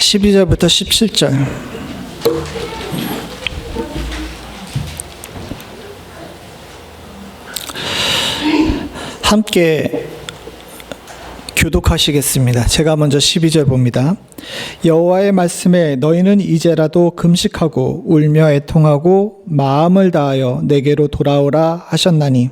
12절부터 17절. 함께 교독하시겠습니다. 제가 먼저 12절 봅니다. 여호와의 말씀에 너희는 이제라도 금식하고 울며 애통하고 마음을 다하여 내게로 돌아오라 하셨나니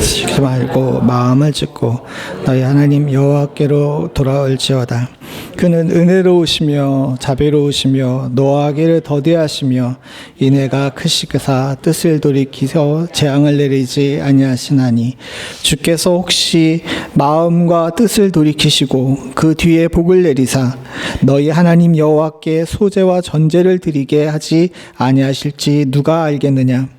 지지 말고 마음을 찢고 너희 하나님 여호와께로 돌아올지어다. 그는 은혜로우시며 자비로우시며 노하기를 더디하시며 인애가 크시그사 뜻을 돌이키서 재앙을 내리지 아니하시나니 주께서 혹시 마음과 뜻을 돌이키시고 그 뒤에 복을 내리사 너희 하나님 여호와께 소제와 전제를 드리게 하지 아니하실지 누가 알겠느냐.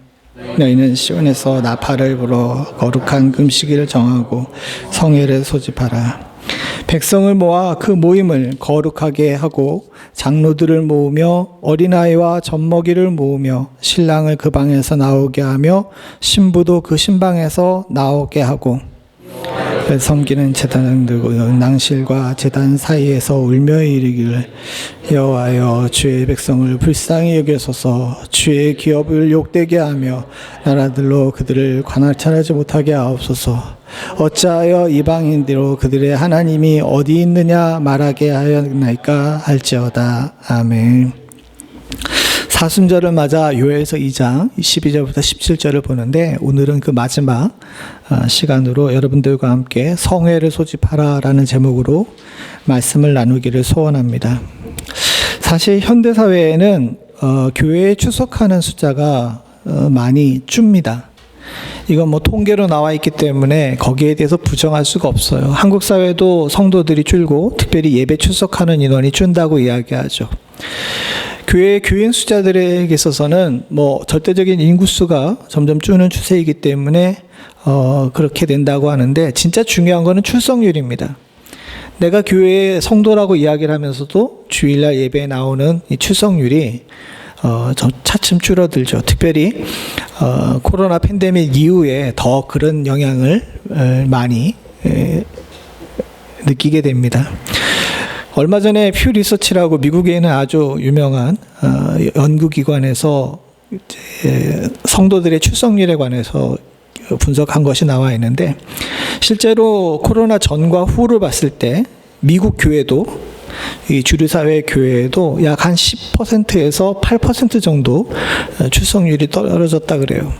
너희는 시온에서 나팔을 불어 거룩한 금식일을 정하고 성회를 소집하라. 백성을 모아 그 모임을 거룩하게 하고 장로들을 모으며 어린아이와 젖먹이를 모으며 신랑을 그 방에서 나오게 하며 신부도 그 신방에서 나오게 하고 섬기는 제단을 들고 낭실과 제단 사이에서 울며 이르기를 여호와여 주의 백성을 불쌍히 여기소서 주의 기업을 욕되게 하며 나라들로 그들을 관할하지 못하게 하옵소서. 어찌하여 이방인대로 그들의 하나님이 어디 있느냐 말하게 하였나이까 할지어다. 아멘. 사순절을 맞아 요엘서 2장 12절부터 17절을 보는데 오늘은 그 마지막 시간으로 여러분들과 함께 성회를 소집하라라는 제목으로 말씀을 나누기를 소원합니다. 사실 현대사회에는 교회에 출석하는 숫자가 많이 줍니다. 이건 통계로 나와 있기 때문에 거기에 대해서 부정할 수가 없어요. 한국 사회도 성도들이 줄고 특별히 예배 출석하는 인원이 준다고 이야기하죠. 교회 교인 숫자들에 있어서는 절대적인 인구수가 점점 주는 추세이기 때문에 그렇게 된다고 하는데 진짜 중요한 거는 출석률입니다. 내가 교회의 성도라고 이야기를 하면서도 주일날 예배에 나오는 이 출석률이 차츰 줄어들죠. 특별히 코로나 팬데믹 이후에 더 그런 영향을 많이 느끼게 됩니다. 얼마 전에 퓨 리서치라고 미국에 있는 아주 유명한 연구기관에서 성도들의 출석률에 관해서 분석한 것이 나와 있는데 실제로 코로나 전과 후를 봤을 때 미국 교회도 이 주류사회 교회에도 약 한 10%에서 8% 정도 출석률이 떨어졌다 그래요.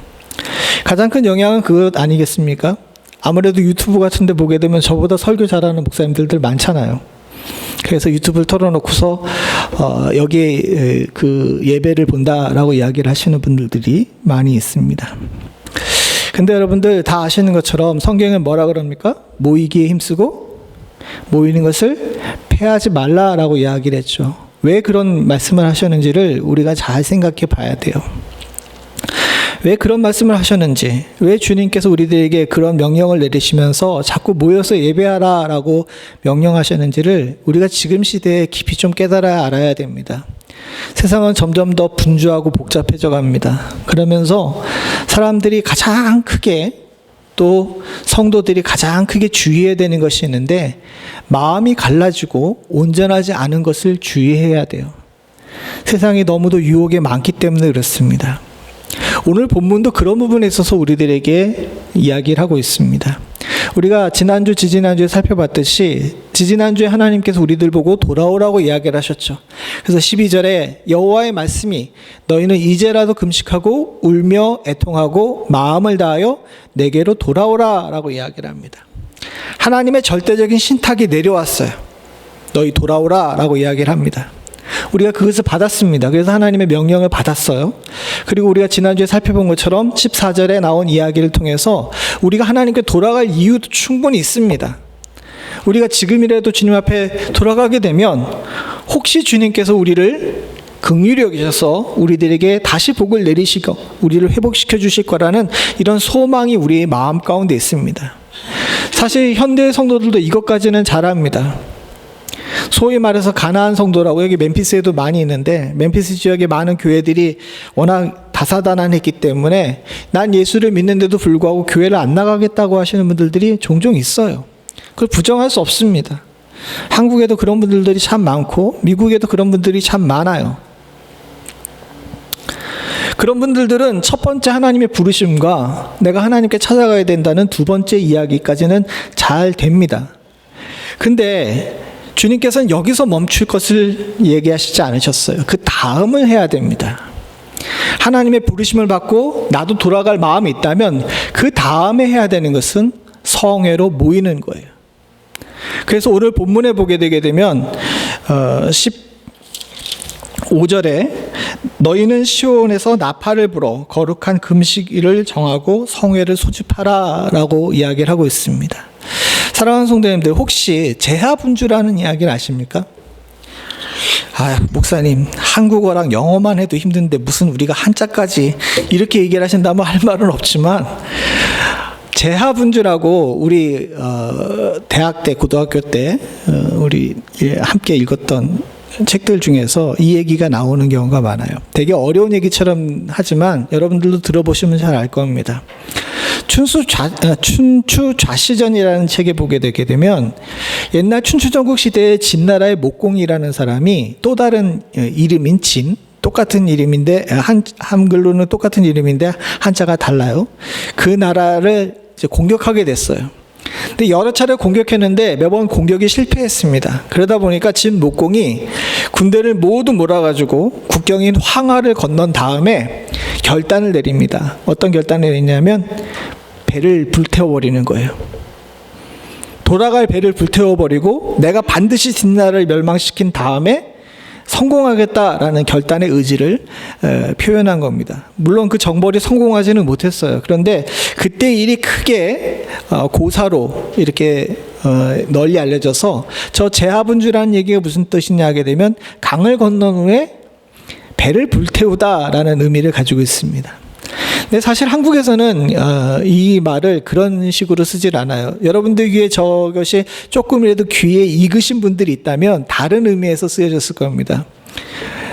가장 큰 영향은 그것 아니겠습니까? 아무래도 유튜브 같은 데 보게 되면 저보다 설교 잘하는 목사님들 많잖아요. 그래서 유튜브를 털어놓고서 여기에 그 예배를 본다라고 이야기를 하시는 분들이 많이 있습니다. 근데 여러분들 다 아시는 것처럼 성경은 뭐라 그럽니까? 모이기에 힘쓰고 모이는 것을 패하지 말라라고 이야기를 했죠. 왜 그런 말씀을 하셨는지를 우리가 잘 생각해 봐야 돼요. 왜 그런 말씀을 하셨는지, 왜 주님께서 우리들에게 그런 명령을 내리시면서 자꾸 모여서 예배하라라고 명령하셨는지를 우리가 지금 시대에 깊이 좀 깨달아야 알아야 됩니다. 세상은 점점 더 분주하고 복잡해져 갑니다. 그러면서 사람들이 가장 크게 또 성도들이 가장 크게 주의해야 되는 것이 있는데 마음이 갈라지고 온전하지 않은 것을 주의해야 돼요. 세상이 너무도 유혹이 많기 때문에 그렇습니다. 오늘 본문도 그런 부분에 있어서 우리들에게 이야기를 하고 있습니다. 우리가 지난주, 지지난주에 살펴봤듯이 지지난주에 하나님께서 우리들 보고 돌아오라고 이야기를 하셨죠. 그래서 12절에 여호와의 말씀이 너희는 이제라도 금식하고 울며 애통하고 마음을 다하여 내게로 돌아오라 라고 이야기를 합니다. 하나님의 절대적인 신탁이 내려왔어요. 너희 돌아오라 라고 이야기를 합니다. 우리가 그것을 받았습니다. 그래서 하나님의 명령을 받았어요. 그리고 우리가 지난주에 살펴본 것처럼 14절에 나온 이야기를 통해서 우리가 하나님께 돌아갈 이유도 충분히 있습니다. 우리가 지금이라도 주님 앞에 돌아가게 되면 혹시 주님께서 우리를 긍휼히 여기셔서 우리들에게 다시 복을 내리시고 우리를 회복시켜 주실 거라는 이런 소망이 우리의 마음 가운데 있습니다. 사실 현대 성도들도 이것까지는 잘 압니다. 소위 말해서 가나안 성도라고 여기 멤피스에도 많이 있는데 멤피스 지역의 많은 교회들이 워낙 다사다난했기 때문에 난 예수를 믿는데도 불구하고 교회를 안 나가겠다고 하시는 분들이 종종 있어요. 그걸 부정할 수 없습니다. 한국에도 그런 분들이 참 많고 미국에도 그런 분들이 참 많아요. 그런 분들은 첫 번째 하나님의 부르심과 내가 하나님께 찾아가야 된다는 두 번째 이야기까지는 잘 됩니다. 근데 주님께서는 여기서 멈출 것을 얘기하시지 않으셨어요. 그 다음을 해야 됩니다. 하나님의 부르심을 받고 나도 돌아갈 마음이 있다면 그 다음에 해야 되는 것은 성회로 모이는 거예요. 그래서 오늘 본문에 보게 되게 되면 15절에 너희는 시온에서 나팔을 불어 거룩한 금식일을 정하고 성회를 소집하라 라고 이야기를 하고 있습니다. 사랑하는 성도님들, 혹시 제하분주라는 이야기를 아십니까? 목사님, 한국어랑 영어만 해도 힘든데 무슨 우리가 한자까지 이렇게 얘기를 하신다면 할 말은 없지만, 제하분주라고 우리 대학 때, 고등학교 때 우리 함께 읽었던 책들 중에서 이 얘기가 나오는 경우가 많아요. 되게 어려운 얘기처럼 하지만 여러분들도 들어보시면 잘 알 겁니다. 춘추 좌시전이라는 책에 보게 되게 되면 옛날 춘추전국 시대에 진나라의 목공이라는 사람이 또 다른 이름인 진, 똑같은 이름인데 한글로는 똑같은 이름인데 한자가 달라요. 그 나라를 이제 공격하게 됐어요. 근데 여러 차례 공격했는데 매번 공격이 실패했습니다. 그러다 보니까 진 목공이 군대를 모두 몰아가지고 국경인 황하를 건넌 다음에 결단을 내립니다. 어떤 결단을 내리냐면 배를 불태워버리는 거예요. 돌아갈 배를 불태워버리고 내가 반드시 진나라를 멸망시킨 다음에 성공하겠다라는 결단의 의지를 표현한 겁니다. 물론 그 정벌이 성공하지는 못했어요. 그런데 그때 일이 크게 고사로 이렇게 널리 알려져서 저 제하분주라는 얘기가 무슨 뜻이냐 하게 되면 강을 건넌 후에 배를 불태우다라는 의미를 가지고 있습니다. 근데 사실 한국에서는 이 말을 그런 식으로 쓰질 않아요. 여러분들 귀에 저것이 조금이라도 귀에 익으신 분들이 있다면 다른 의미에서 쓰여졌을 겁니다.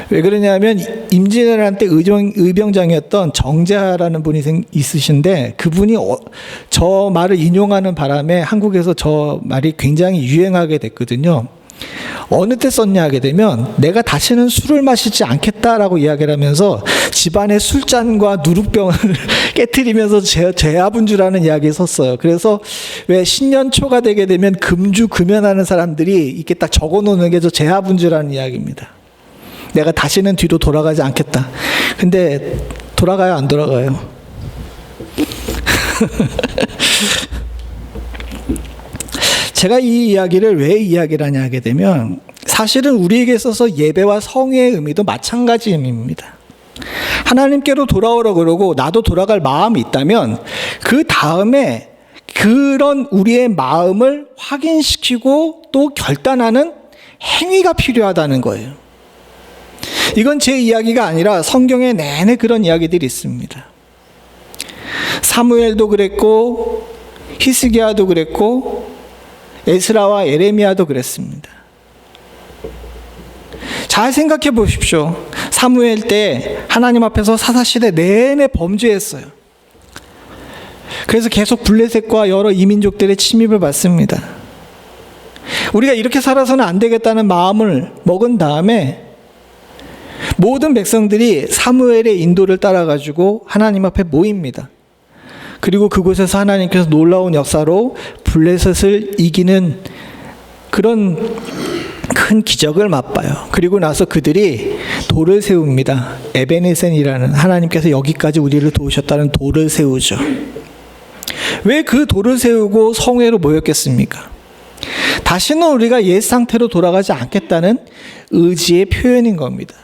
왜 그러냐면 임진왜란 때 의병장이었던 정재하라는 분이 있으신데 그분이 저 말을 인용하는 바람에 한국에서 저 말이 굉장히 유행하게 됐거든요. 어느 때 썼냐 하게 되면 내가 다시는 술을 마시지 않겠다라고 이야기를 하면서 집안의 술잔과 누룩병을 깨트리면서 제하분주라는 이야기를 썼어요. 그래서 왜 신년초가 되게 되면 금주 금연하는 사람들이 이렇게 딱 적어놓는 게 저 제하분주라는 이야기입니다. 내가 다시는 뒤로 돌아가지 않겠다. 근데 돌아가요, 안 돌아가요? 제가 이 이야기를 왜 이야기를 하냐 하게 되면 사실은 우리에게 있어서 예배와 성회의 의미도 마찬가지 의미입니다. 하나님께로 돌아오라고 그러고 나도 돌아갈 마음이 있다면 그 다음에 그런 우리의 마음을 확인시키고 또 결단하는 행위가 필요하다는 거예요. 이건 제 이야기가 아니라 성경에 내내 그런 이야기들이 있습니다. 사무엘도 그랬고 히스기야도 그랬고 에스라와 예레미야도 그랬습니다. 잘 생각해 보십시오. 사무엘 때 하나님 앞에서 사사시대 내내 범죄했어요. 그래서 계속 블레셋과 여러 이민족들의 침입을 받습니다. 우리가 이렇게 살아서는 안 되겠다는 마음을 먹은 다음에 모든 백성들이 사무엘의 인도를 따라가지고 하나님 앞에 모입니다. 그리고 그곳에서 하나님께서 놀라운 역사로 블레셋을 이기는 그런 큰 기적을 맛봐요. 그리고 나서 그들이 돌을 세웁니다. 에베네센이라는 하나님께서 여기까지 우리를 도우셨다는 돌을 세우죠. 왜 그 돌을 세우고 성회로 모였겠습니까? 다시는 우리가 옛 상태로 돌아가지 않겠다는 의지의 표현인 겁니다.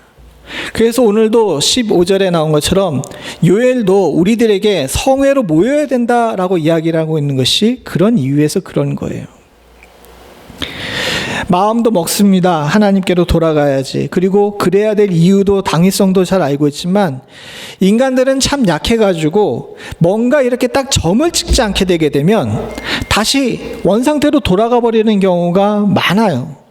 그래서 오늘도 15절에 나온 것처럼 요엘도 우리들에게 성회로 모여야 된다라고 이야기를 하고 있는 것이 그런 이유에서 그런 거예요. 마음도 먹습니다. 하나님께로 돌아가야지. 그리고 그래야 될 이유도 당위성도 잘 알고 있지만 인간들은 참 약해가지고 뭔가 이렇게 딱 점을 찍지 않게 되게 되면 다시 원상태로 돌아가 버리는 경우가 많아요.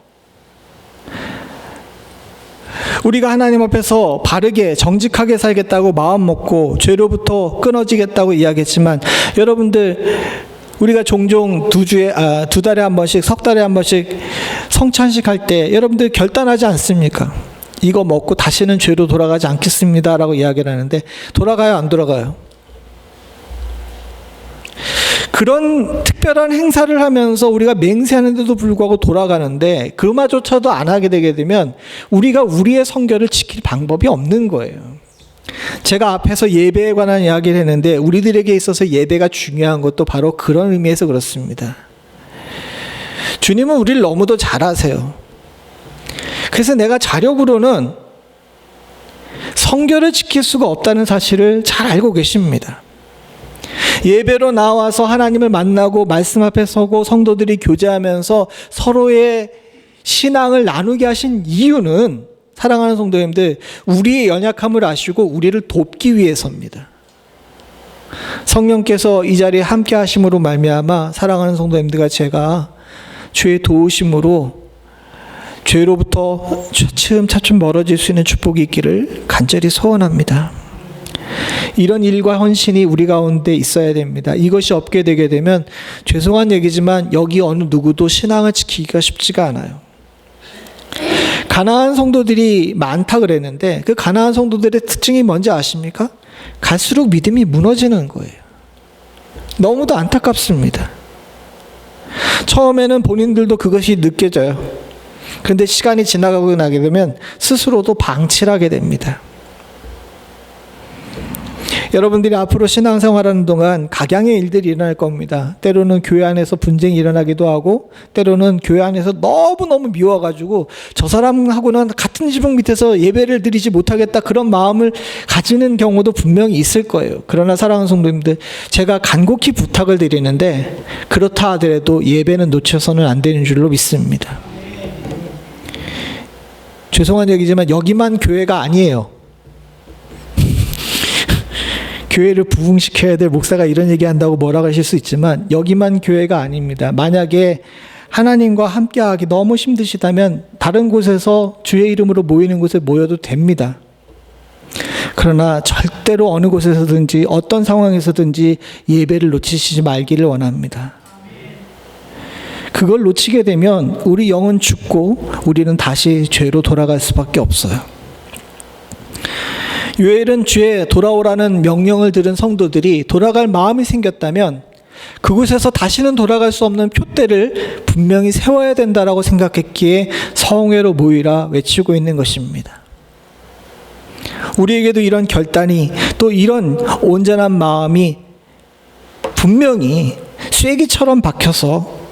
우리가 하나님 앞에서 바르게 정직하게 살겠다고 마음 먹고 죄로부터 끊어지겠다고 이야기했지만 여러분들 우리가 종종 두 달에 한 번씩 석 달에 한 번씩 성찬식 할 때 여러분들 결단하지 않습니까? 이거 먹고 다시는 죄로 돌아가지 않겠습니다 라고 이야기를 하는데 돌아가요, 안 돌아가요? 그런 특별한 행사를 하면서 우리가 맹세하는데도 불구하고 돌아가는데 그마조차도 안 하게 되게 되면 우리가 우리의 성결을 지킬 방법이 없는 거예요. 제가 앞에서 예배에 관한 이야기를 했는데 우리들에게 있어서 예배가 중요한 것도 바로 그런 의미에서 그렇습니다. 주님은 우리를 너무도 잘 아세요. 그래서 내가 자력으로는 성결을 지킬 수가 없다는 사실을 잘 알고 계십니다. 예배로 나와서 하나님을 만나고 말씀 앞에 서고 성도들이 교제하면서 서로의 신앙을 나누게 하신 이유는 사랑하는 성도님들, 우리의 연약함을 아시고 우리를 돕기 위해서입니다. 성령께서 이 자리에 함께 하심으로 말미암아 사랑하는 성도님들과 제가 주의 도우심으로 죄로부터 차츰차츰 멀어질 수 있는 축복이 있기를 간절히 소원합니다. 이런 일과 헌신이 우리 가운데 있어야 됩니다. 이것이 없게 되게 되면 죄송한 얘기지만 여기 어느 누구도 신앙을 지키기가 쉽지가 않아요. 가나안 성도들이 많다 그랬는데 그 가나안 성도들의 특징이 뭔지 아십니까? 갈수록 믿음이 무너지는 거예요. 너무도 안타깝습니다. 처음에는 본인들도 그것이 느껴져요. 그런데 시간이 지나가고 나게 되면 스스로도 방치하게 됩니다. 여러분들이 앞으로 신앙생활하는 동안 각양의 일들이 일어날 겁니다. 때로는 교회 안에서 분쟁이 일어나기도 하고 때로는 교회 안에서 너무너무 미워가지고 저 사람하고는 같은 지붕 밑에서 예배를 드리지 못하겠다 그런 마음을 가지는 경우도 분명히 있을 거예요. 그러나 사랑하는 성도님들, 제가 간곡히 부탁을 드리는데 그렇다 하더라도 예배는 놓쳐서는 안 되는 줄로 믿습니다. 죄송한 얘기지만 여기만 교회가 아니에요. 교회를 부흥시켜야 될 목사가 이런 얘기한다고 뭐라고 하실 수 있지만 여기만 교회가 아닙니다. 만약에 하나님과 함께하기 너무 힘드시다면 다른 곳에서 주의 이름으로 모이는 곳에 모여도 됩니다. 그러나 절대로 어느 곳에서든지 어떤 상황에서든지 예배를 놓치시지 말기를 원합니다. 그걸 놓치게 되면 우리 영은 죽고 우리는 다시 죄로 돌아갈 수밖에 없어요. 요엘은 주에 돌아오라는 명령을 들은 성도들이 돌아갈 마음이 생겼다면 그곳에서 다시는 돌아갈 수 없는 표대를 분명히 세워야 된다라고 생각했기에 성회로 모이라 외치고 있는 것입니다. 우리에게도 이런 결단이 또 이런 온전한 마음이 분명히 쐐기처럼 박혀서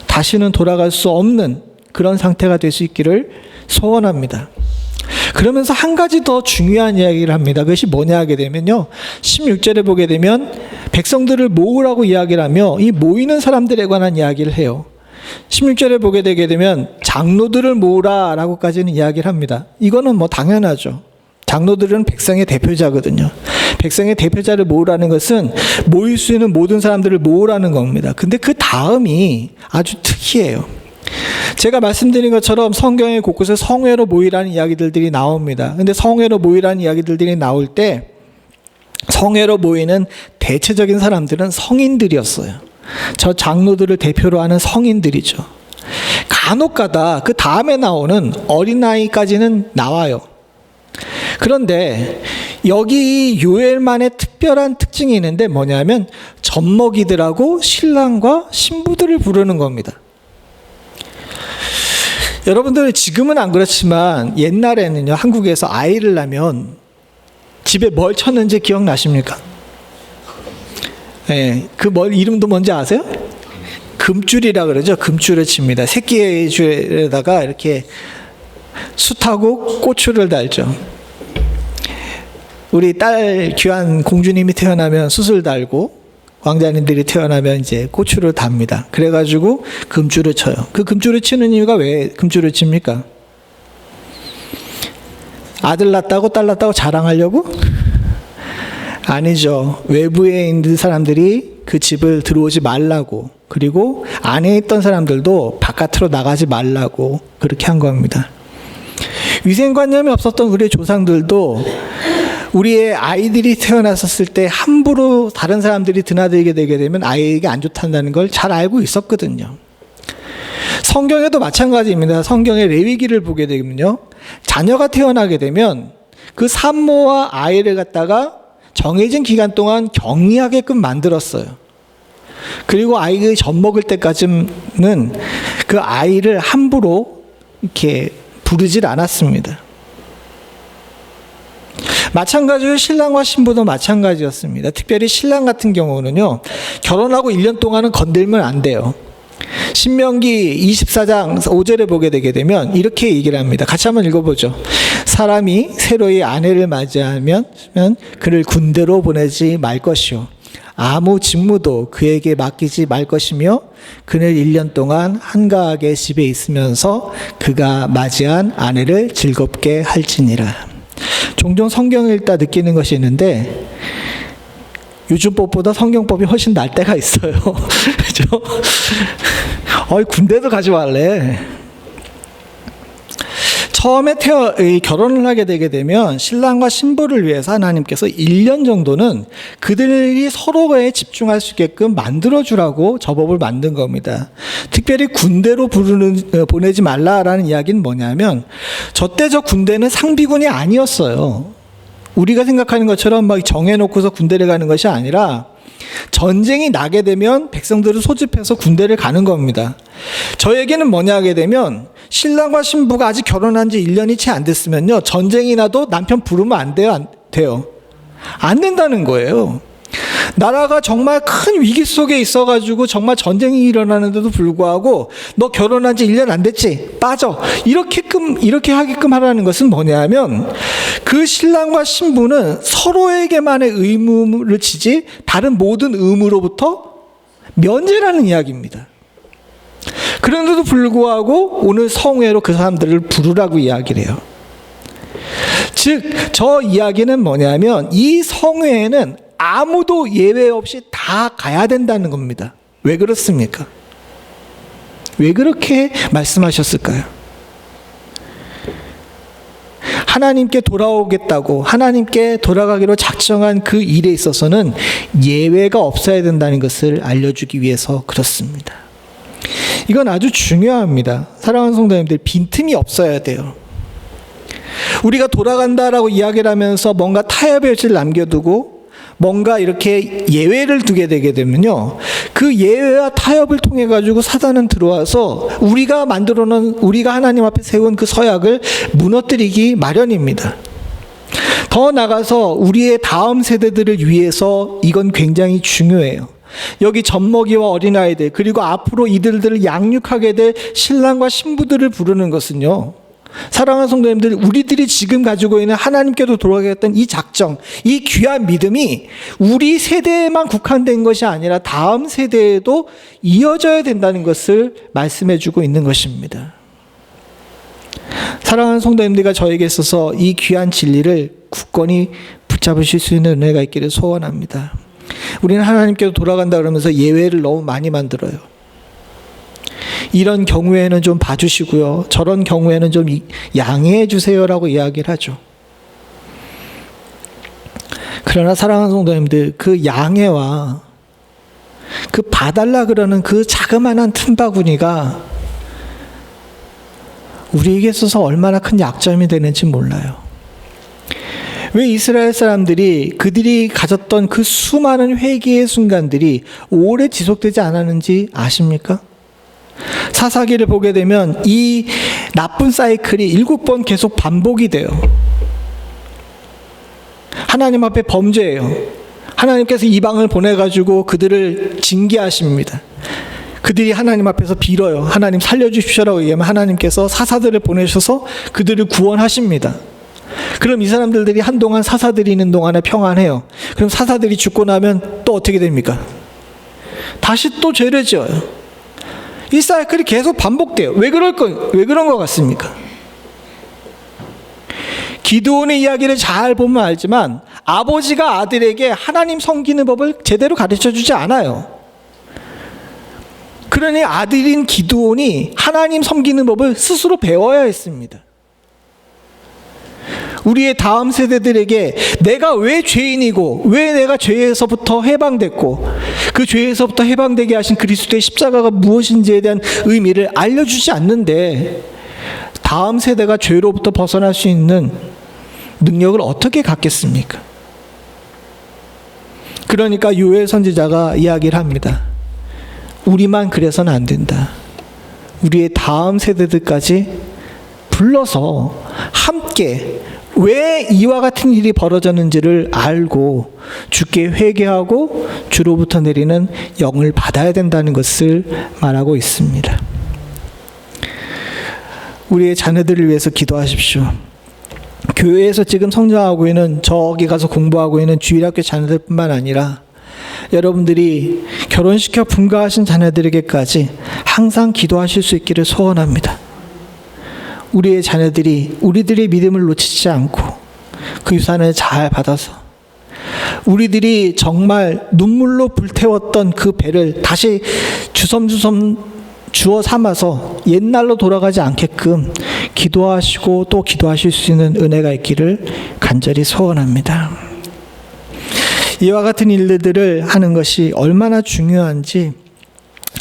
다시는 돌아갈 수 없는 그런 상태가 될 수 있기를 소원합니다. 그러면서 한 가지 더 중요한 이야기를 합니다. 그것이 뭐냐 하게 되면요, 16절에 보게 되면 백성들을 모으라고 이야기를 하며 이 모이는 사람들에 관한 이야기를 해요. 16절에 보게 되게 되면 장로들을 모으라 라고까지는 이야기를 합니다. 이거는 뭐 당연하죠. 장로들은 백성의 대표자거든요. 백성의 대표자를 모으라는 것은 모일 수 있는 모든 사람들을 모으라는 겁니다. 근데 그 다음이 아주 특이해요. 제가 말씀드린 것처럼 성경의 곳곳에 성회로 모이라는 이야기들이 나옵니다. 근데 성회로 모이라는 이야기들이 나올 때 성회로 모이는 대체적인 사람들은 성인들이었어요. 저 장로들을 대표로 하는 성인들이죠. 간혹가다 그 다음에 나오는 어린아이까지는 나와요. 그런데 여기 요엘만의 특별한 특징이 있는데 뭐냐면 젖먹이들하고 신랑과 신부들을 부르는 겁니다. 여러분들 지금은 안 그렇지만 옛날에는요, 한국에서 아이를 낳으면 집에 뭘 쳤는지 기억나십니까? 네, 그 이름도 뭔지 아세요? 금줄이라 그러죠. 금줄을 칩니다. 새끼의 줄에다가 이렇게 숯하고 고추를 달죠. 우리 딸 귀한 공주님이 태어나면 숯을 달고 왕자님들이 태어나면 이제 고추를 답니다. 그래가지고 금줄을 쳐요. 그 금줄을 치는 이유가 왜 금줄을 칩니까? 아들 낳았다고 딸 낳았다고 자랑하려고? 아니죠. 외부에 있는 사람들이 그 집을 들어오지 말라고, 그리고 안에 있던 사람들도 바깥으로 나가지 말라고 그렇게 한 겁니다. 위생관념이 없었던 우리의 조상들도 우리의 아이들이 태어났을 때 함부로 다른 사람들이 드나들게 되게 되면 아이에게 안 좋다는 걸 잘 알고 있었거든요. 성경에도 마찬가지입니다. 성경의 레위기를 보게 되면요, 자녀가 태어나게 되면 그 산모와 아이를 갖다가 정해진 기간 동안 격리하게끔 만들었어요. 그리고 아이가 젖 먹을 때까지는 그 아이를 함부로 이렇게 부르질 않았습니다. 마찬가지로 신랑과 신부도 마찬가지였습니다. 특별히 신랑 같은 경우는요, 결혼하고 1년 동안은 건들면 안 돼요. 신명기 24장 5절에 보게 되게 되면 이렇게 얘기를 합니다. 같이 한번 읽어보죠. 사람이 새로이 아내를 맞이하면 그를 군대로 보내지 말 것이요, 아무 직무도 그에게 맡기지 말 것이며, 그는 1년 동안 한가하게 집에 있으면서 그가 맞이한 아내를 즐겁게 할지니라. 종종 성경을 읽다 느끼는 것이 있는데, 요즘 법보다 성경법이 훨씬 날 때가 있어요. 그죠? 군대도 가지 말래. 처음에 결혼을 하게 되게 되면 신랑과 신부를 위해서 하나님께서 1년 정도는 그들이 서로에 집중할 수 있게끔 만들어주라고 저 법을 만든 겁니다. 특별히 군대로 보내지 말라라는 이야기는 뭐냐면, 저때 저 군대는 상비군이 아니었어요. 우리가 생각하는 것처럼 막 정해놓고서 군대를 가는 것이 아니라, 전쟁이 나게 되면 백성들을 소집해서 군대를 가는 겁니다. 저에게는 뭐냐 하게 되면, 신랑과 신부가 아직 결혼한 지 1년이 채 안 됐으면요, 전쟁이 나도 남편 부르면 안 돼요. 안 된다는 거예요. 나라가 정말 큰 위기 속에 있어가지고 정말 전쟁이 일어나는데도 불구하고, 너 결혼한 지 1년 안 됐지? 빠져. 이렇게 하게끔 하라는 것은 뭐냐면, 그 신랑과 신부는 서로에게만의 의무를 지지 다른 모든 의무로부터 면제라는 이야기입니다. 그런데도 불구하고 오늘 성회로 그 사람들을 부르라고 이야기를 해요. 즉, 저 이야기는 뭐냐면, 이 성회에는 아무도 예외 없이 다 가야 된다는 겁니다. 왜 그렇습니까? 왜 그렇게 말씀하셨을까요? 하나님께 돌아오겠다고, 하나님께 돌아가기로 작정한 그 일에 있어서는 예외가 없어야 된다는 것을 알려주기 위해서 그렇습니다. 이건 아주 중요합니다. 사랑하는 성도님들, 빈틈이 없어야 돼요. 우리가 돌아간다라고 이야기를 하면서 뭔가 타협의 여지를 남겨두고 뭔가 이렇게 예외를 두게 되게 되면요, 그 예외와 타협을 통해 가지고 사단은 들어와서 우리가 만들어놓은, 우리가 하나님 앞에 세운 그 서약을 무너뜨리기 마련입니다. 더 나아가서 우리의 다음 세대들을 위해서 이건 굉장히 중요해요. 여기 젖먹이와 어린아이들, 그리고 앞으로 이들을 양육하게 될 신랑과 신부들을 부르는 것은요, 사랑하는 성도님들, 우리들이 지금 가지고 있는 하나님께도 돌아가겠다는 이 작정, 이 귀한 믿음이 우리 세대에만 국한된 것이 아니라 다음 세대에도 이어져야 된다는 것을 말씀해 주고 있는 것입니다. 사랑하는 성도님들과 저에게 있어서 이 귀한 진리를 굳건히 붙잡으실 수 있는 은혜가 있기를 소원합니다. 우리는 하나님께도 돌아간다 그러면서 예외를 너무 많이 만들어요. 이런 경우에는 좀 봐주시고요, 저런 경우에는 좀 양해해 주세요라고 이야기를 하죠. 그러나 사랑하는 성도님들, 그 양해와 그 봐달라 그러는 그 자그마한 틈바구니가 우리에게 있어서 얼마나 큰 약점이 되는지 몰라요. 왜 이스라엘 사람들이 그들이 가졌던 그 수많은 회개의 순간들이 오래 지속되지 않았는지 아십니까? 사사기를 보게 되면 이 나쁜 사이클이 7번 계속 반복이 돼요. 하나님 앞에 범죄예요. 하나님께서 이방을 보내가지고 그들을 징계하십니다. 그들이 하나님 앞에서 빌어요. 하나님 살려주십시오라고 얘기하면 하나님께서 사사들을 보내셔서 그들을 구원하십니다. 그럼 이 사람들이 한동안 사사들이 있는 동안에 평안해요. 그럼 사사들이 죽고 나면 또 어떻게 됩니까? 다시 또 죄를 지어요. 이 사이클이 계속 반복돼요. 왜 그런 것 같습니까? 기드온의 이야기를 잘 보면 알지만 아버지가 아들에게 하나님 섬기는 법을 제대로 가르쳐주지 않아요. 그러니 아들인 기드온이 하나님 섬기는 법을 스스로 배워야 했습니다. 우리의 다음 세대들에게 내가 왜 죄인이고 왜 내가 죄에서부터 해방됐고 그 죄에서부터 해방되게 하신 그리스도의 십자가가 무엇인지에 대한 의미를 알려주지 않는데 다음 세대가 죄로부터 벗어날 수 있는 능력을 어떻게 갖겠습니까? 그러니까 요엘 선지자가 이야기를 합니다. 우리만 그래서는 안 된다. 우리의 다음 세대들까지 불러서 함께 왜 이와 같은 일이 벌어졌는지를 알고 주께 회개하고 주로부터 내리는 영을 받아야 된다는 것을 말하고 있습니다. 우리의 자녀들을 위해서 기도하십시오. 교회에서 지금 성장하고 있는 저기 가서 공부하고 있는 주일학교 자녀들뿐만 아니라 여러분들이 결혼시켜 분가하신 자녀들에게까지 항상 기도하실 수 있기를 소원합니다. 우리의 자녀들이 우리들의 믿음을 놓치지 않고 그 유산을 잘 받아서 우리들이 정말 눈물로 불태웠던 그 배를 다시 주섬주섬 주워 삼아서 옛날로 돌아가지 않게끔 기도하시고 또 기도하실 수 있는 은혜가 있기를 간절히 소원합니다. 이와 같은 일들을 하는 것이 얼마나 중요한지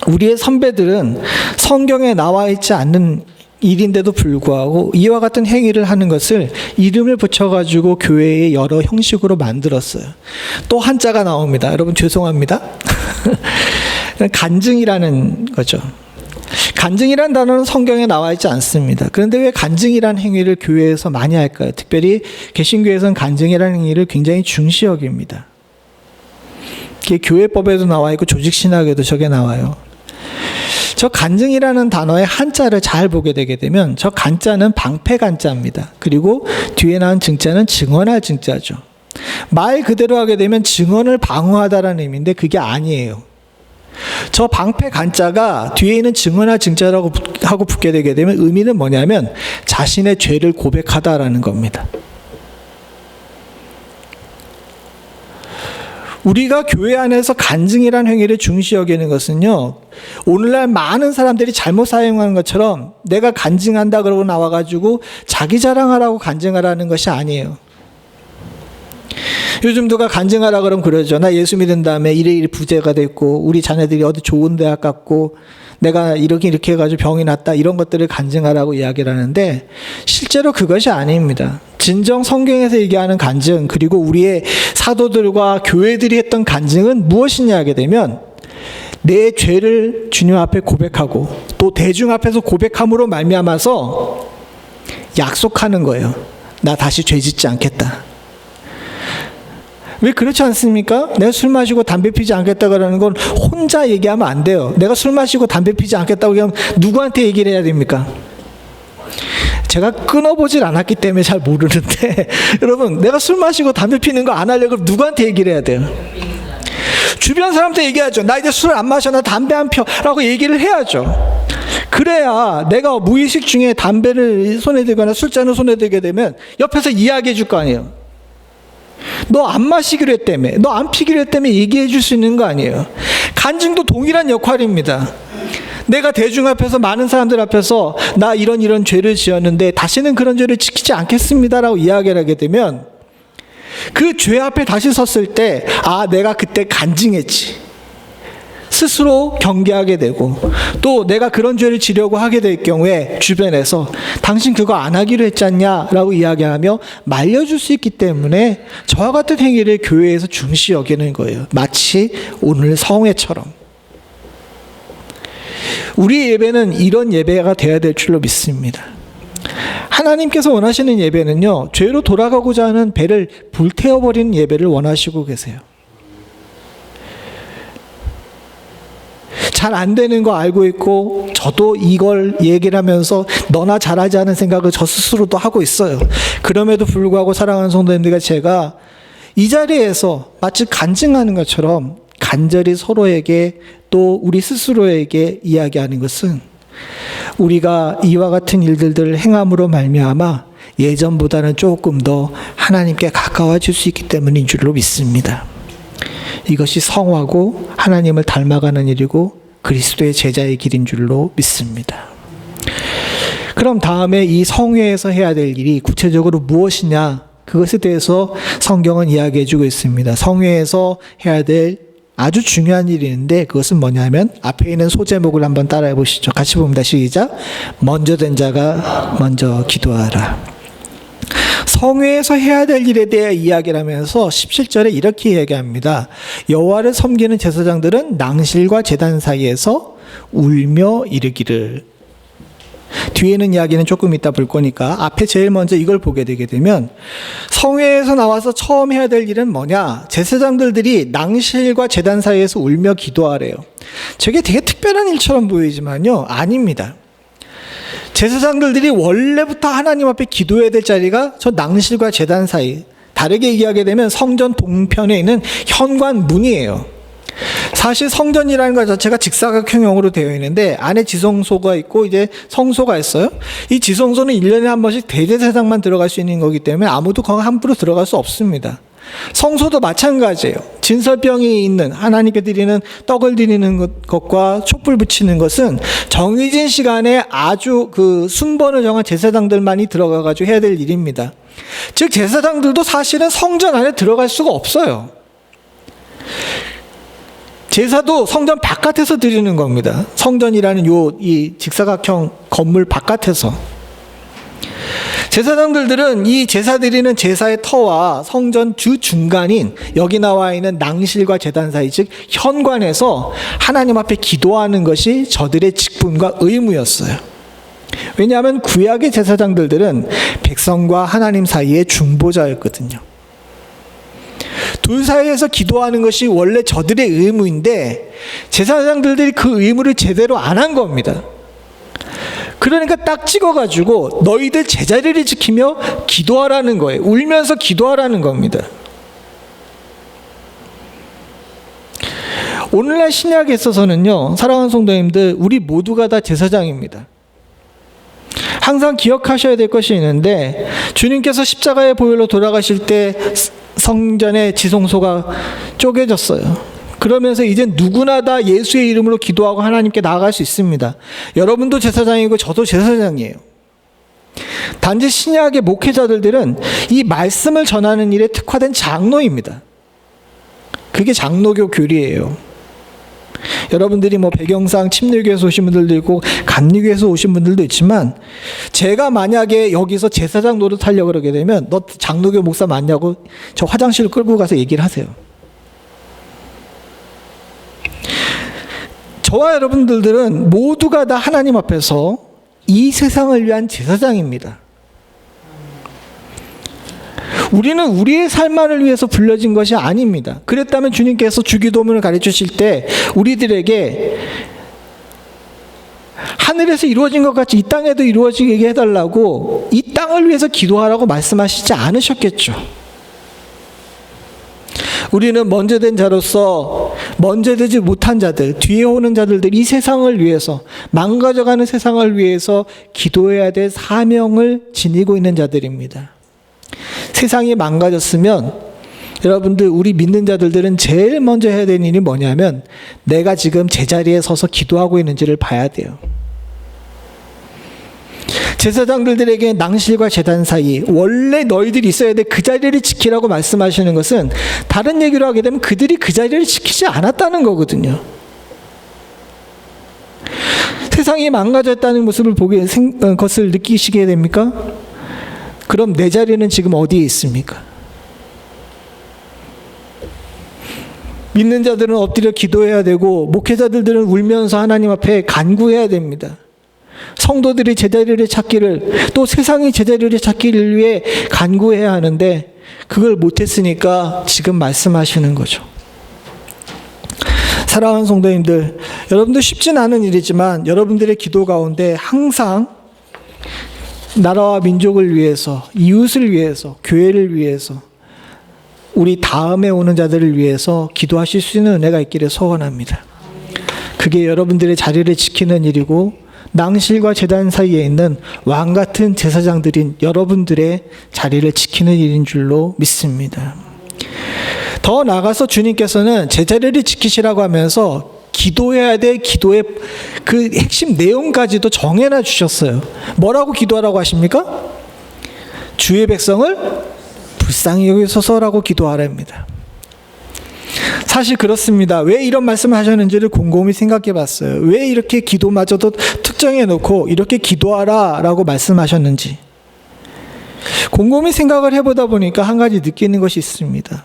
우리의 선배들은 성경에 나와 있지 않는 일인데도 불구하고 이와 같은 행위를 하는 것을 이름을 붙여가지고 교회의 여러 형식으로 만들었어요. 또 한자가 나옵니다. 여러분 죄송합니다. 간증이라는 거죠. 간증이라는 단어는 성경에 나와 있지 않습니다. 그런데 왜 간증이라는 행위를 교회에서 많이 할까요? 특별히 개신교에서는 간증이라는 행위를 굉장히 중시 여깁니다. 그게 교회법에도 나와 있고 조직신학에도 저게 나와요. 저 간증이라는 단어의 한자를 잘 보게 되게 되면 저 간자는 방패간자입니다. 그리고 뒤에 나온 증자는 증언할 증자죠. 말 그대로 하게 되면 증언을 방어하다라는 의미인데 그게 아니에요. 저 방패 간자가 뒤에 있는 증언할 증자라고 하고 붙게 되게 되면 의미는 뭐냐면 자신의 죄를 고백하다라는 겁니다. 우리가 교회 안에서 간증이라는 행위를 중시 여기는 것은요, 오늘날 많은 사람들이 잘못 사용하는 것처럼 내가 간증한다 그러고 나와가지고 자기 자랑하라고 간증하라는 것이 아니에요. 요즘 누가 간증하라 그러면 그러죠. 나 예수 믿은 다음에 이래 부자가 됐고 우리 자녀들이 어디 좋은 대학 갔고 내가 이렇게 해가지고 병이 났다 이런 것들을 간증하라고 이야기를 하는데 실제로 그것이 아닙니다. 진정 성경에서 얘기하는 간증 그리고 우리의 사도들과 교회들이 했던 간증은 무엇이냐 하게 되면 내 죄를 주님 앞에 고백하고 또 대중 앞에서 고백함으로 말미암아서 약속하는 거예요. 나 다시 죄 짓지 않겠다. 왜 그렇지 않습니까? 내가 술 마시고 담배 피지 않겠다 그러는 건 혼자 얘기하면 안 돼요. 내가 술 마시고 담배 피지 않겠다고 하면 누구한테 얘기를 해야 됩니까? 제가 끊어보질 않았기 때문에 잘 모르는데 여러분 내가 술 마시고 담배 피는 거 안 하려고 누구한테 얘기를 해야 돼요? 주변 사람한테 얘기하죠. 나 이제 술 안 마셔, 나 담배 안 펴 라고 얘기를 해야죠. 그래야 내가 무의식 중에 담배를 손에 들거나 술잔을 손에 들게 되면 옆에서 이야기해 줄 거 아니에요. 너 안 마시기로 했다며, 너 안 피기로 했다며 얘기해 줄 수 있는 거 아니에요. 간증도 동일한 역할입니다. 내가 대중 앞에서 많은 사람들 앞에서 나 이런 죄를 지었는데 다시는 그런 죄를 지키지 않겠습니다라고 이야기를 하게 되면 그 죄 앞에 다시 섰을 때 아 내가 그때 간증했지 스스로 경계하게 되고 또 내가 그런 죄를 지려고 하게 될 경우에 주변에서 당신 그거 안 하기로 했잖냐 라고 이야기하며 말려줄 수 있기 때문에 저와 같은 행위를 교회에서 중시 여기는 거예요. 마치 오늘 성회처럼. 우리 예배는 이런 예배가 되어야 될 줄로 믿습니다. 하나님께서 원하시는 예배는요, 죄로 돌아가고자 하는 배를 불태워버리는 예배를 원하시고 계세요. 잘 안 되는 거 알고 있고 저도 이걸 얘기를 하면서 너나 잘하지 않은 생각을 저 스스로도 하고 있어요. 그럼에도 불구하고 사랑하는 성도님들과 제가 이 자리에서 마치 간증하는 것처럼 간절히 서로에게 또 우리 스스로에게 이야기하는 것은 우리가 이와 같은 일들을 행함으로 말미암아 예전보다는 조금 더 하나님께 가까워질 수 있기 때문인 줄로 믿습니다. 이것이 성화고 하나님을 닮아가는 일이고 그리스도의 제자의 길인 줄로 믿습니다. 그럼 다음에 이 성회에서 해야 될 일이 구체적으로 무엇이냐? 그것에 대해서 성경은 이야기해 주고 있습니다. 성회에서 해야 될 아주 중요한 일이 있는데 그것은 뭐냐면 앞에 있는 소제목을 한번 따라해 보시죠. 같이 봅니다. 시작. 먼저 된 자가 먼저 기도하라. 성회에서 해야 될 일에 대해 이야기를 하면서 17절에 이렇게 얘기합니다. 여호와를 섬기는 제사장들은 낭실과 제단 사이에서 울며 이르기를. 뒤에는 이야기는 조금 이따 볼 거니까 앞에 제일 먼저 이걸 보게 되게 되면 성회에서 나와서 처음 해야 될 일은 뭐냐? 제사장들이 낭실과 제단 사이에서 울며 기도하래요. 저게 되게 특별한 일처럼 보이지만요, 아닙니다. 제사장들이 원래부터 하나님 앞에 기도해야 될 자리가 저 낭실과 제단 사이, 다르게 얘기하게 되면 성전 동편에 있는 현관문이에요. 사실 성전이라는 것 자체가 직사각형으로 되어 있는데 안에 지성소가 있고 이제 성소가 있어요. 이 지성소는 1년에 한 번씩 대제사장만 들어갈 수 있는 거기 때문에 아무도 거기 함부로 들어갈 수 없습니다. 성소도 마찬가지예요. 진설병이 있는 하나님께 드리는 떡을 드리는 것과 촛불 붙이는 것은 정해진 시간에 아주 그 순번을 정한 제사장들만이 들어가가지고 해야 될 일입니다. 즉 제사장들도 사실은 성전 안에 들어갈 수가 없어요. 제사도 성전 바깥에서 드리는 겁니다. 성전이라는 이 직사각형 건물 바깥에서. 제사장들은 이 제사 드리는 제사의 터와 성전 주 중간인 여기 나와 있는 낭실과 제단 사이, 즉 현관에서 하나님 앞에 기도하는 것이 저들의 직분과 의무였어요. 왜냐하면 구약의 제사장들은 백성과 하나님 사이의 중보자였거든요. 둘 사이에서 기도하는 것이 원래 저들의 의무인데 제사장들이 그 의무를 제대로 안 한 겁니다. 그러니까 딱 찍어가지고 너희들 제자리를 지키며 기도하라는 거예요. 울면서 기도하라는 겁니다. 오늘날 신약에 있어서는요, 사랑하는 성도님들, 우리 모두가 다 제사장입니다. 항상 기억하셔야 될 것이 있는데 주님께서 십자가의 보혈로 돌아가실 때 성전의 지성소가 쪼개졌어요. 그러면서 이제 누구나 다 예수의 이름으로 기도하고 하나님께 나아갈 수 있습니다. 여러분도 제사장이고 저도 제사장이에요. 단지 신약의 목회자들은 이 말씀을 전하는 일에 특화된 장로입니다. 그게 장로교 교리예요. 여러분들이 뭐 배경상 침례교에서 오신 분들도 있고 감리교에서 오신 분들도 있지만 제가 만약에 여기서 제사장 노릇하려고 그러게 되면 너 장로교 목사 맞냐고 저 화장실 끌고 가서 얘기를 하세요. 저와 여러분들은 모두가 다 하나님 앞에서 이 세상을 위한 제사장입니다. 우리는 우리의 삶만을 위해서 불려진 것이 아닙니다. 그랬다면 주님께서 주기도문을 가르치실 때 우리들에게 하늘에서 이루어진 것 같이 이 땅에도 이루어지게 해달라고 이 땅을 위해서 기도하라고 말씀하시지 않으셨겠죠. 우리는 먼저 된 자로서 먼저 되지 못한 자들, 뒤에 오는 자들이 이 세상을 위해서, 망가져가는 세상을 위해서 기도해야 될 사명을 지니고 있는 자들입니다. 세상이 망가졌으면 여러분들, 우리 믿는 자들은 제일 먼저 해야 되는 일이 뭐냐면 내가 지금 제자리에 서서 기도하고 있는지를 봐야 돼요. 제사장들에게 낭실과 제단 사이, 원래 너희들이 있어야 돼 그 자리를 지키라고 말씀하시는 것은 다른 얘기로 하게 되면 그들이 그 자리를 지키지 않았다는 거거든요. 세상이 망가졌다는 모습을 것을 느끼시게 됩니까? 그럼 내 자리는 지금 어디에 있습니까? 믿는 자들은 엎드려 기도해야 되고 목회자들은 울면서 하나님 앞에 간구해야 됩니다. 성도들이 제자리를 찾기를, 또 세상이 제자리를 찾기를 위해 간구해야 하는데 그걸 못했으니까 지금 말씀하시는 거죠. 사랑하는 성도님들, 여러분들 쉽진 않은 일이지만 여러분들의 기도 가운데 항상 나라와 민족을 위해서, 이웃을 위해서, 교회를 위해서, 우리 다음에 오는 자들을 위해서 기도하실 수 있는 은혜가 있기를 소원합니다. 그게 여러분들의 자리를 지키는 일이고 낭실과 제단 사이에 있는 왕같은 제사장들인 여러분들의 자리를 지키는 일인 줄로 믿습니다. 더 나아가서 주님께서는 제자리를 지키시라고 하면서 기도해야 될 기도의 그 핵심 내용까지도 정해놔 주셨어요. 뭐라고 기도하라고 하십니까? 주의 백성을 불쌍히 여기소서라고 기도하랍니다. 사실 그렇습니다. 왜 이런 말씀을 하셨는지를 곰곰이 생각해 봤어요. 왜 이렇게 기도마저도 특정해 놓고 이렇게 기도하라라고 말씀하셨는지 곰곰이 생각을 해보다 보니까 한 가지 느끼는 것이 있습니다.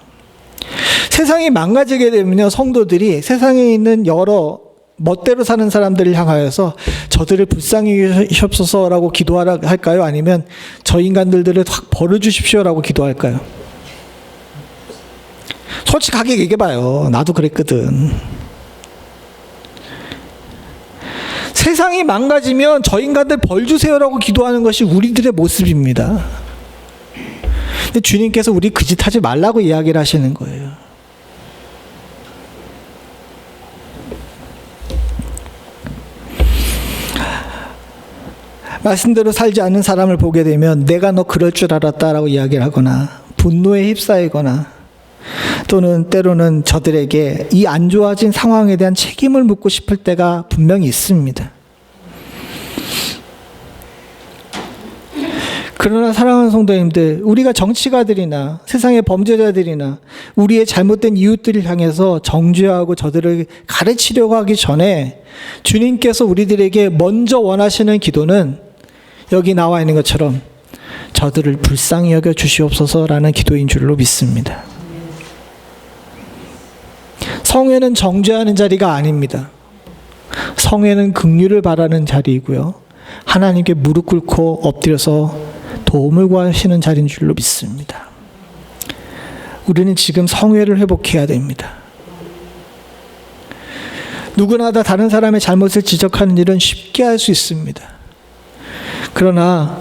세상이 망가지게 되면요, 성도들이 세상에 있는 여러 멋대로 사는 사람들을 향하여서 저들을 불쌍히 여기시옵소서라고 기도하라 할까요? 아니면 저 인간들을 확 벌어주십시오라고 기도할까요? 솔직하게 얘기해봐요. 나도 그랬거든. 세상이 망가지면 저 인간들 벌 주세요라고 기도하는 것이 우리들의 모습입니다. 근데 주님께서 우리 그 짓 하지 말라고 이야기를 하시는 거예요. 말씀대로 살지 않는 사람을 보게 되면 내가 너 그럴 줄 알았다라고 이야기를 하거나 분노에 휩싸이거나 또는 때로는 저들에게 이 안 좋아진 상황에 대한 책임을 묻고 싶을 때가 분명히 있습니다. 그러나 사랑하는 성도님들, 우리가 정치가들이나 세상의 범죄자들이나 우리의 잘못된 이웃들을 향해서 정죄하고 저들을 가르치려고 하기 전에 주님께서 우리들에게 먼저 원하시는 기도는 여기 나와 있는 것처럼 저들을 불쌍히 여겨 주시옵소서라는 기도인 줄로 믿습니다. 성회는 정죄하는 자리가 아닙니다. 성회는 긍휼을 바라는 자리이고요. 하나님께 무릎 꿇고 엎드려서 도움을 구하시는 자리인 줄로 믿습니다. 우리는 지금 성회를 회복해야 됩니다. 누구나 다 다른 사람의 잘못을 지적하는 일은 쉽게 할 수 있습니다. 그러나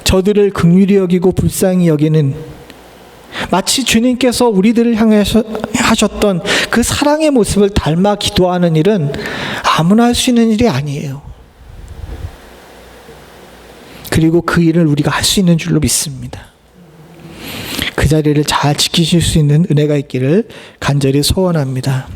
저들을 긍휼히 여기고 불쌍히 여기는 마치 주님께서 우리들을 향해 하셨던 그 사랑의 모습을 닮아 기도하는 일은 아무나 할 수 있는 일이 아니에요. 그리고 그 일을 우리가 할 수 있는 줄로 믿습니다. 그 자리를 잘 지키실 수 있는 은혜가 있기를 간절히 소원합니다.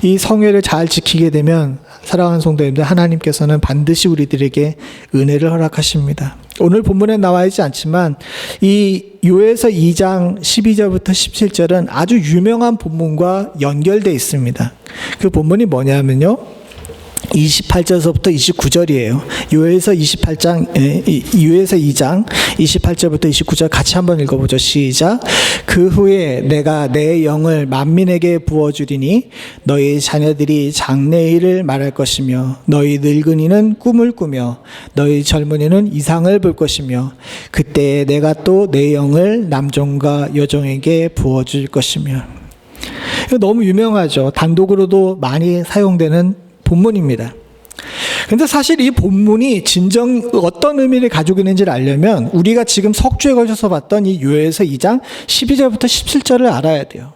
이 성회를 잘 지키게 되면 사랑하는 성도님들, 하나님께서는 반드시 우리들에게 은혜를 허락하십니다. 오늘 본문에 나와 있지 않지만 이 요엘서 2장 12절부터 17절은 아주 유명한 본문과 연결되어 있습니다. 그 본문이 뭐냐면요, 28절서부터 29절이에요. 요엘서 2장 28절부터 29절 같이 한번 읽어보죠. 시작. 그 후에 내가 내 영을 만민에게 부어주리니 너희 자녀들이 장래일을 말할 것이며 너희 늙은이는 꿈을 꾸며 너희 젊은이는 이상을 볼 것이며 그때 내가 또 내 영을 남종과 여종에게 부어줄 것이며. 이거 너무 유명하죠. 단독으로도 많이 사용되는 본문입니다. 근데 사실 이 본문이 진정 어떤 의미를 가지고 있는지를 알려면 우리가 지금 석주에 걸쳐서 봤던 이 요엘서 2장 12절부터 17절을 알아야 돼요.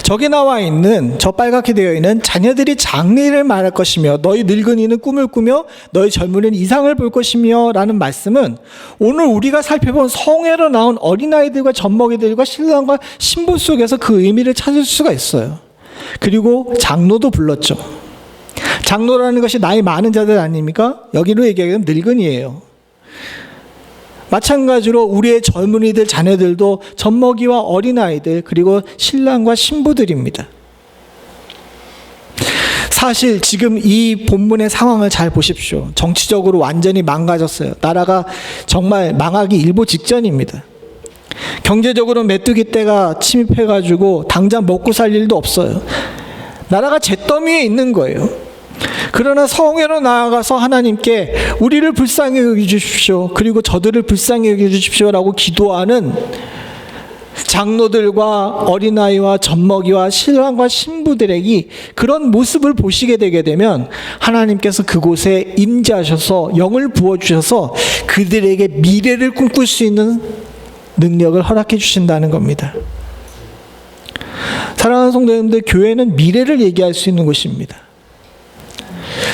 저기 나와 있는, 저 빨갛게 되어 있는 자녀들이 장래일을 말할 것이며 너희 늙은이는 꿈을 꾸며 너희 젊은이는 이상을 볼 것이며 라는 말씀은 오늘 우리가 살펴본 성회로 나온 어린아이들과 젖먹이들과 신랑과 신부 속에서 그 의미를 찾을 수가 있어요. 그리고 장로도 불렀죠. 장로라는 것이 나이 많은 자들 아닙니까? 여기로 얘기하면 늙은이에요. 마찬가지로 우리의 젊은이들, 자녀들도 젖먹이와 어린아이들, 그리고 신랑과 신부들입니다. 사실 지금 이 본문의 상황을 잘 보십시오. 정치적으로 완전히 망가졌어요. 나라가 정말 망하기 일보 직전입니다. 경제적으로 메뚜기 떼가 침입해가지고 당장 먹고 살 일도 없어요. 나라가 잿더미에 있는 거예요. 그러나 성회로 나아가서 하나님께 우리를 불쌍히 여겨주십시오, 그리고 저들을 불쌍히 여겨주십시오라고 기도하는 장로들과 어린아이와 젖먹이와 신랑과 신부들에게 그런 모습을 보시게 되게 되면 하나님께서 그곳에 임재하셔서 영을 부어주셔서 그들에게 미래를 꿈꿀 수 있는 능력을 허락해 주신다는 겁니다. 사랑하는 성도님들, 교회는 미래를 얘기할 수 있는 곳입니다.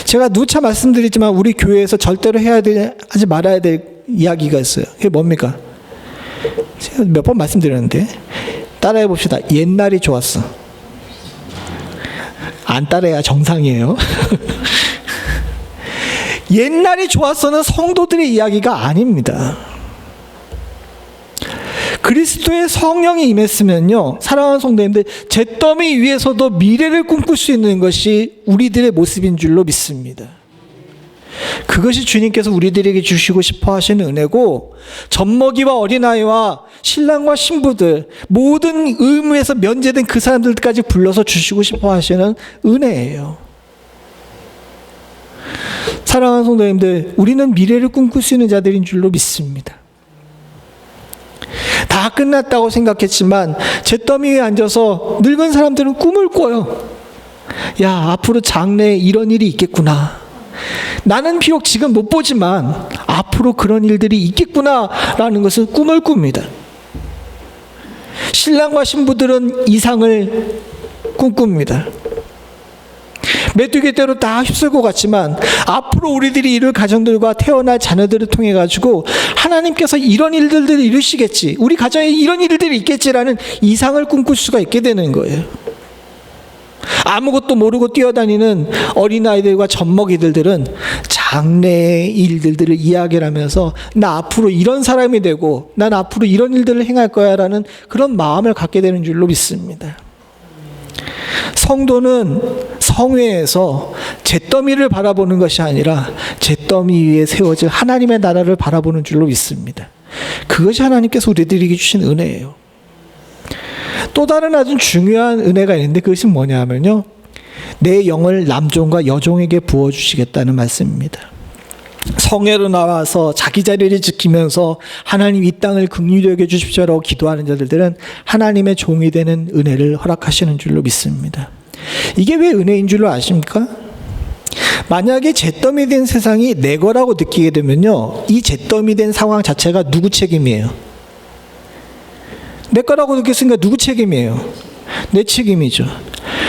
제가 누차 말씀드리지만 우리 교회에서 절대로 하지 말아야 될 이야기가 있어요. 그게 뭡니까? 제가 몇 번 말씀드렸는데 따라해 봅시다. 옛날이 좋았어. 안 따라야 정상이에요. 옛날이 좋았어는 성도들의 이야기가 아닙니다. 그리스도의 성령이 임했으면요, 사랑하는 성도님들, 잿더미 위에서도 미래를 꿈꿀 수 있는 것이 우리들의 모습인 줄로 믿습니다. 그것이 주님께서 우리들에게 주시고 싶어 하시는 은혜고, 젖먹이와 어린아이와 신랑과 신부들, 모든 의무에서 면제된 그 사람들까지 불러서 주시고 싶어 하시는 은혜예요. 사랑하는 성도님들, 우리는 미래를 꿈꿀 수 있는 자들인 줄로 믿습니다. 다 끝났다고 생각했지만 잿더미 위에 앉아서 늙은 사람들은 꿈을 꿔요. 야, 앞으로 장래에 이런 일이 있겠구나. 나는 비록 지금 못 보지만 앞으로 그런 일들이 있겠구나라는 것을 꿈을 꿉니다. 신랑과 신부들은 이상을 꿈꿉니다. 메뚜기대로 다 휩쓸 것 같지만 앞으로 우리들이 이룰 가정들과 태어날 자녀들을 통해 가지고 하나님께서 이런 일들을 이루시겠지, 우리 가정에 이런 일들이 있겠지라는 이상을 꿈꿀 수가 있게 되는 거예요. 아무것도 모르고 뛰어다니는 어린아이들과 젖먹이들은 장래의 일들을 이야기를 하면서 나 앞으로 이런 사람이 되고 난 앞으로 이런 일들을 행할 거야 라는 그런 마음을 갖게 되는 줄로 믿습니다. 성도는 성회에서 잿더미를 바라보는 것이 아니라 잿더미 위에 세워질 하나님의 나라를 바라보는 줄로 믿습니다. 그것이 하나님께서 우리들에게 주신 은혜예요. 또 다른 아주 중요한 은혜가 있는데 그것이 뭐냐 하면요, 내 영을 남종과 여종에게 부어주시겠다는 말씀입니다. 성회로 나와서 자기 자리를 지키면서 하나님 이 땅을 긍휼히 여겨 주십시오라고 기도하는 자들은 하나님의 종이 되는 은혜를 허락하시는 줄로 믿습니다. 이게 왜 은혜인 줄로 아십니까? 만약에 잿더미 된 세상이 내 거라고 느끼게 되면요, 이 잿더미 된 상황 자체가 누구 책임이에요? 내 거라고 느꼈으니까 누구 책임이에요? 내 책임이죠.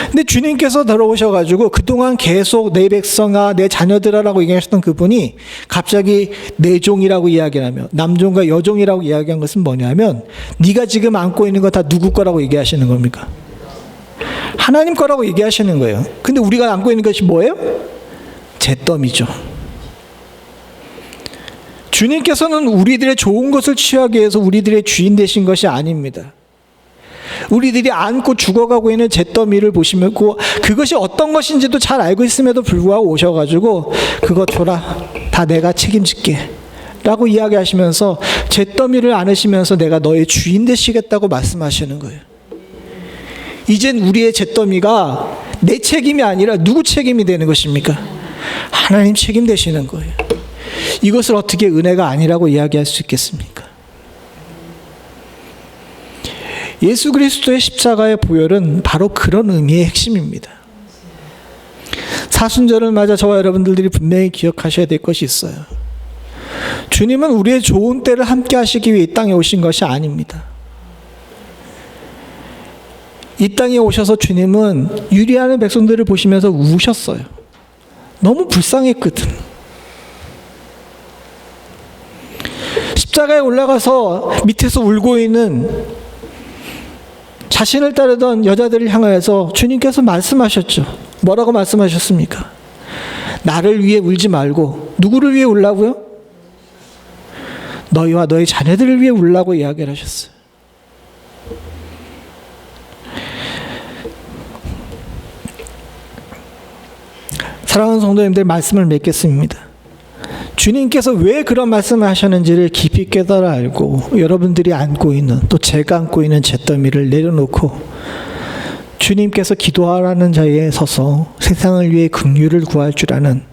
근데 주님께서 들어오셔가지고 그동안 계속 내 백성아 내 자녀들아라고 얘기하셨던 그분이 갑자기 내 종이라고 이야기하며 남종과 여종이라고 이야기한 것은 뭐냐면, 네가 지금 안고 있는 거 다 누구 거라고 얘기하시는 겁니까? 하나님 거라고 얘기하시는 거예요. 근데 우리가 안고 있는 것이 뭐예요? 잿더미죠. 주님께서는 우리들의 좋은 것을 취하기 위해서 우리들의 주인 되신 것이 아닙니다. 우리들이 안고 죽어가고 있는 잿더미를 보시면 그것이 어떤 것인지도 잘 알고 있음에도 불구하고 오셔가지고 그것 줘라, 다 내가 책임질게 라고 이야기하시면서 잿더미를 안으시면서 내가 너의 주인 되시겠다고 말씀하시는 거예요. 이젠 우리의 잿더미가 내 책임이 아니라 누구 책임이 되는 것입니까? 하나님 책임 되시는 거예요. 이것을 어떻게 은혜가 아니라고 이야기할 수 있겠습니까? 예수 그리스도의 십자가의 보혈은 바로 그런 의미의 핵심입니다. 사순절을 맞아 저와 여러분들이 분명히 기억하셔야 될 것이 있어요. 주님은 우리의 좋은 때를 함께 하시기 위해 이 땅에 오신 것이 아닙니다. 이 땅에 오셔서 주님은 유리하는 백성들을 보시면서 우셨어요. 너무 불쌍했거든. 십자가에 올라가서 밑에서 울고 있는 자신을 따르던 여자들을 향하여서 주님께서 말씀하셨죠. 뭐라고 말씀하셨습니까? 나를 위해 울지 말고 누구를 위해 울라고요? 너희와 너희 자녀들을 위해 울라고 이야기를 하셨어요. 사랑하는 성도님들, 말씀을 맺겠습니다. 주님께서 왜 그런 말씀을 하셨는지를 깊이 깨달아 알고 여러분들이 안고 있는, 또 제가 안고 있는 잿더미를 내려놓고 주님께서 기도하라는 자리에 서서 세상을 위해 긍휼을 구할 줄 아는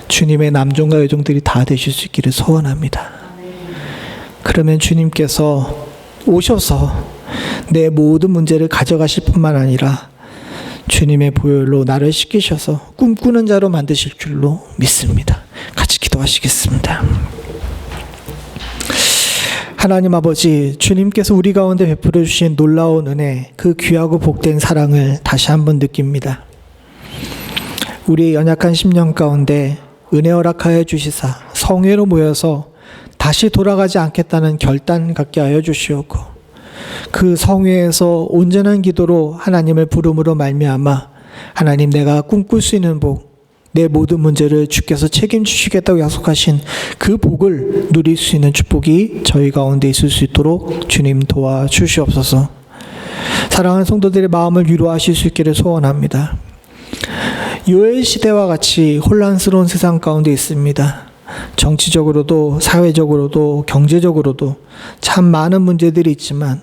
주님의 남종과 여종들이 다 되실 수 있기를 소원합니다. 그러면 주님께서 오셔서 내 모든 문제를 가져가실 뿐만 아니라 주님의 보혈로 나를 씻기셔서 꿈꾸는 자로 만드실 줄로 믿습니다. 같이 기도하시겠습니다. 하나님 아버지, 주님께서 우리 가운데 베풀어 주신 놀라운 은혜, 그 귀하고 복된 사랑을 다시 한번 느낍니다. 우리의 연약한 심령 가운데 은혜 허락하여 주시사 성회로 모여서 다시 돌아가지 않겠다는 결단 갖게 하여 주시옵고, 그 성회에서 온전한 기도로 하나님을 부름으로 말미암아 하나님, 내가 꿈꿀 수 있는 복, 내 모든 문제를 주께서 책임지시겠다고 약속하신 그 복을 누릴 수 있는 축복이 저희 가운데 있을 수 있도록 주님 도와주시옵소서. 사랑하는 성도들의 마음을 위로하실 수 있기를 소원합니다. 요엘 시대와 같이 혼란스러운 세상 가운데 있습니다. 정치적으로도 사회적으로도 경제적으로도 참 많은 문제들이 있지만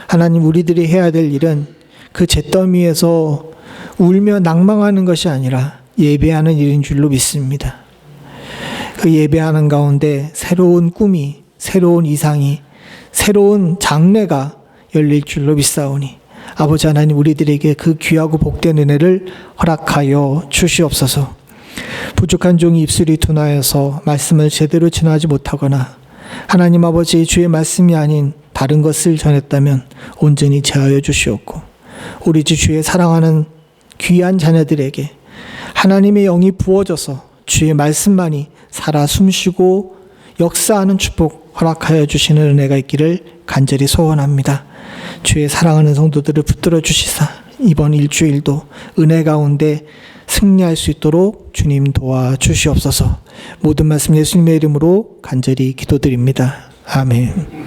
하나님, 우리들이 해야 될 일은 그 잿더미에서 울며 낭망하는 것이 아니라 예배하는 일인 줄로 믿습니다. 그 예배하는 가운데 새로운 꿈이, 새로운 이상이, 새로운 장래가 열릴 줄로 믿사오니 아버지 하나님, 우리들에게 그 귀하고 복된 은혜를 허락하여 주시옵소서. 부족한 종이 입술이 둔하여서 말씀을 제대로 전하지 못하거나 하나님 아버지, 주의 말씀이 아닌 다른 것을 전했다면 온전히 제하여 주시옵고, 우리 주 주의 사랑하는 귀한 자녀들에게 하나님의 영이 부어져서 주의 말씀만이 살아 숨쉬고 역사하는 축복 허락하여 주시는 은혜가 있기를 간절히 소원합니다. 주의 사랑하는 성도들을 붙들어 주시사 이번 일주일도 은혜 가운데 승리할 수 있도록 주님 도와주시옵소서. 모든 말씀 예수님의 이름으로 간절히 기도드립니다. 아멘.